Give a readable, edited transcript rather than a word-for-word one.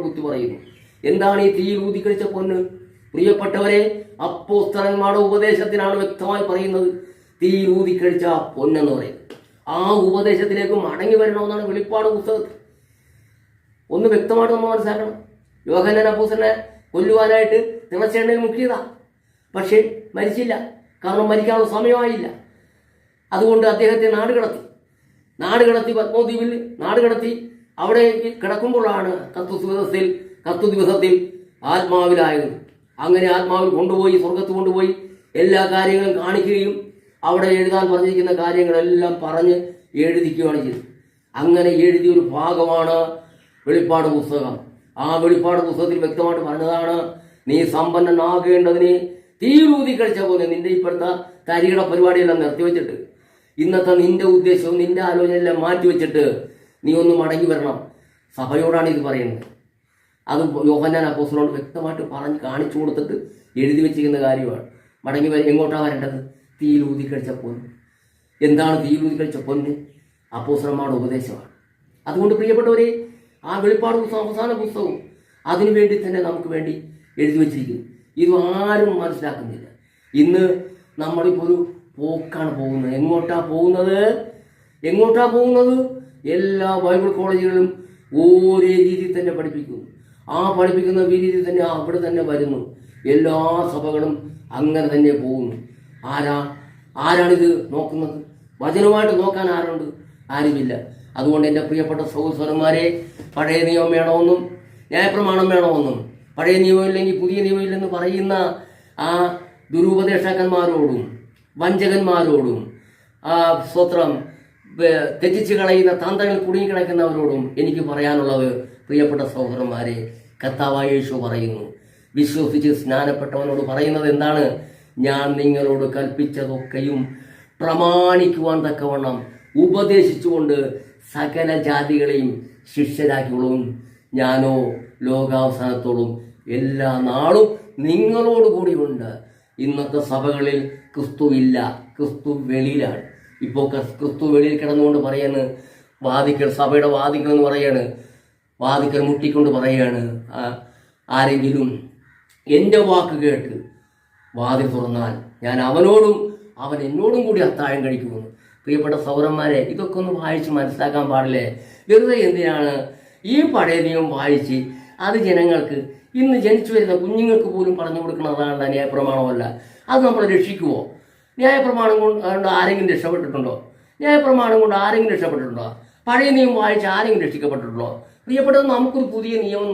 കുത്തി പറയുന്നു. എന്താണ് ഈ തീയിൽ ഊതിക്കഴിച്ച പൊന്ന്? പ്രിയപ്പെട്ടവരെ, അപ്പോസ്തലന്മാരുടെ ഉപദേശത്തിനാണ് വ്യക്തമായി പറയുന്നത് തീയിൽ ഊതിക്കഴിച്ച പൊന്നെന്ന് പറയും. ആ ഉപദേശത്തിലേക്ക് മടങ്ങി വരണമെന്നാണ് വെളിപ്പാട് പുസ്തകത്തിൽ. ഒന്ന് വ്യക്തമായിട്ട് നമ്മൾ മനസ്സിലാക്കണം. യോഹന്നാൻ അപ്പോസ്തലനെ കൊല്ലുവാനായിട്ട് തിളച്ചെണ്ണയിൽ മുക്കിയതാ, പക്ഷേ മരിച്ചില്ല. കാരണം മരിക്കാനുള്ള സമയമായില്ല. അതുകൊണ്ട് അദ്ദേഹത്തെ നാടുകടത്തി പത്മോദ്വീപിൽ നാടുകടത്തി അവിടെ കിടക്കുമ്പോഴാണ് കത്തു ദിവസത്തിൽ ആത്മാവിലായത്. അങ്ങനെ ആത്മാവിൽ കൊണ്ടുപോയി സ്വർഗത്ത് കൊണ്ടുപോയി എല്ലാ കാര്യങ്ങളും കാണിക്കുകയും അവിടെ എഴുതാൻ പറഞ്ഞിരിക്കുന്ന കാര്യങ്ങളെല്ലാം പറഞ്ഞ് എഴുതിക്കുകയാണ് ചെയ്തത്. അങ്ങനെ എഴുതിയൊരു ഭാഗമാണ് വെളിപ്പാട് പുസ്തകം. ആ വെളിപ്പാട് പുസ്തകത്തിൽ വ്യക്തമായിട്ട് പറഞ്ഞതാണ്, നീ സമ്പന്നനാകേണ്ടതിന് തീരൂതി കഴിച്ച പോലെ നിന്റെ ഇപ്പോഴത്തെ തരികിട പരിപാടിയെല്ലാം നിർത്തിവെച്ചിട്ട് ഇന്നത്തെ നിന്റെ ഉദ്ദേശവും നിന്റെ ആലോചനയെല്ലാം മാറ്റിവെച്ചിട്ട് നീ ഒന്ന് മടങ്ങി വരണം. സഭയോടാണ് ഇത് പറയുന്നത്. അത് യോഹന്നാൻ അപ്പോസ്തലനോട് വ്യക്തമായിട്ട് പറഞ്ഞ് കാണിച്ചു കൊടുത്തിട്ട് എഴുതി വെച്ചിരിക്കുന്ന കാര്യമാണ്. മടങ്ങി എങ്ങോട്ടാണ് വരേണ്ടത്? തീയിലൂതി കഴിച്ച പൊന്ന്. എന്താണ് തീയിലൂതി കഴിച്ച പൊന്ന്? അപ്പോസ്തലന്മാരുടെ ഉപദേശമാണ്. അതുകൊണ്ട് പ്രിയപ്പെട്ടവരെ, ആ വെളിപ്പാട് പുസ്തകം അവസാന പുസ്തകവും അതിനു വേണ്ടി തന്നെ നമുക്ക് വേണ്ടി എഴുതി വെച്ചിരിക്കുന്നു. ഇത് ആരും മനസ്സിലാക്കുന്നില്ല. ഇന്ന് നമ്മളിപ്പോൾ ഒരു പോക്കാണ് പോകുന്നത്. എങ്ങോട്ടാ പോകുന്നത്? എല്ലാ ബൈബിൾ കോളേജുകളിലും ഒരേ രീതിയിൽ തന്നെ പഠിപ്പിക്കുന്നു. ആ പഠിപ്പിക്കുന്ന രീതി തന്നെ അവിടെ തന്നെ വരുന്നു. എല്ലാ സഭകളും അങ്ങനെ തന്നെ പോകുന്നു. ആരാണിത് നോക്കുന്നത്? വചനമായിട്ട് നോക്കാൻ ആരുണ്ട്? ആരുമില്ല. അതുകൊണ്ട് എൻ്റെ പ്രിയപ്പെട്ട സഹോദരന്മാരെ, പഴയ നിയമം വേണമെന്നും ന്യായപ്രമാണം വേണമെന്നും പഴയ നിയമം ഇല്ലെങ്കിൽ പുതിയ നിയമം ഇല്ലെന്ന് പറയുന്ന ആ ദുരുപദേഷ്ടാക്കന്മാരോടും വഞ്ചകന്മാരോടും സ്വത്രം തെറ്റിച്ച് കളയുന്ന തന്ത്രങ്ങൾ കുടുങ്ങി കിടക്കുന്നവരോടും എനിക്ക് പറയാനുള്ളത്, പ്രിയപ്പെട്ട സഹോദരന്മാരെ, കർത്താവായ യേശു പറയുന്നു, വിശ്വസിച്ച് സ്നാനപ്പെട്ടവനോട് പറയുന്നത് എന്താണ്? ഞാൻ നിങ്ങളോട് കൽപ്പിച്ചതൊക്കെയും പ്രമാണിക്കുവാൻ തക്കവണ്ണം ഉപദേശിച്ചുകൊണ്ട് സകല ജാതികളെയും ശിഷ്യരാക്കിക്കൊള്ളും. ഞാനോ ലോകാവസാനത്തോളം എല്ലാ നാളും നിങ്ങളോടുകൂടി ഉണ്ട്. ഇന്നത്തെ സഭകളിൽ ക്രിസ്തുവില്ല, ക്രിസ്തു വെളിയിലാണ്. ഇപ്പോൾ ക്രിസ്തു വെളിയിൽ കിടന്നുകൊണ്ട് പറയാണ്, സഭയുടെ വാദിക്കൽ എന്ന് പറയാണ്, വാദിക്കൽ മുട്ടിക്കൊണ്ട് പറയാണ്, ആരെങ്കിലും എൻ്റെ വാക്ക് കേട്ട് വാതിൽ തുറന്നാൽ ഞാൻ അവനോടും അവൻ എന്നോടും കൂടി അത്താഴം കഴിക്കുമെന്ന്. പ്രിയപ്പെട്ട സൗരന്മാരെ, ഇതൊക്കെ ഒന്ന് വായിച്ച് മനസ്സിലാക്കാൻ പാടില്ലേ? വെറുതെ എന്തിനാണ് ഈ പഴയ നിയമം വായിച്ച് അത് ജനങ്ങൾക്ക്, ഇന്ന് ജനിച്ചു വരുന്ന കുഞ്ഞുങ്ങൾക്ക് പോലും പറഞ്ഞു കൊടുക്കുന്നതാണ് ന്യായപ്രമാണമല്ല. അത് നമ്മളെ രക്ഷിക്കുമോ? ന്യായപ്രമാണം കൊണ്ട് ആരെങ്കിലും രക്ഷപ്പെട്ടിട്ടുണ്ടോ? ന്യായപ്രമാണം കൊണ്ട് ആരെങ്കിലും രക്ഷപ്പെട്ടിട്ടുണ്ടോ? പഴയ നിയമം വായിച്ച് ആരെങ്കിലും രക്ഷിക്കപ്പെട്ടിട്ടുണ്ടോ? പ്രിയപ്പെട്ടത്, നമുക്കൊരു പുതിയ നിയമം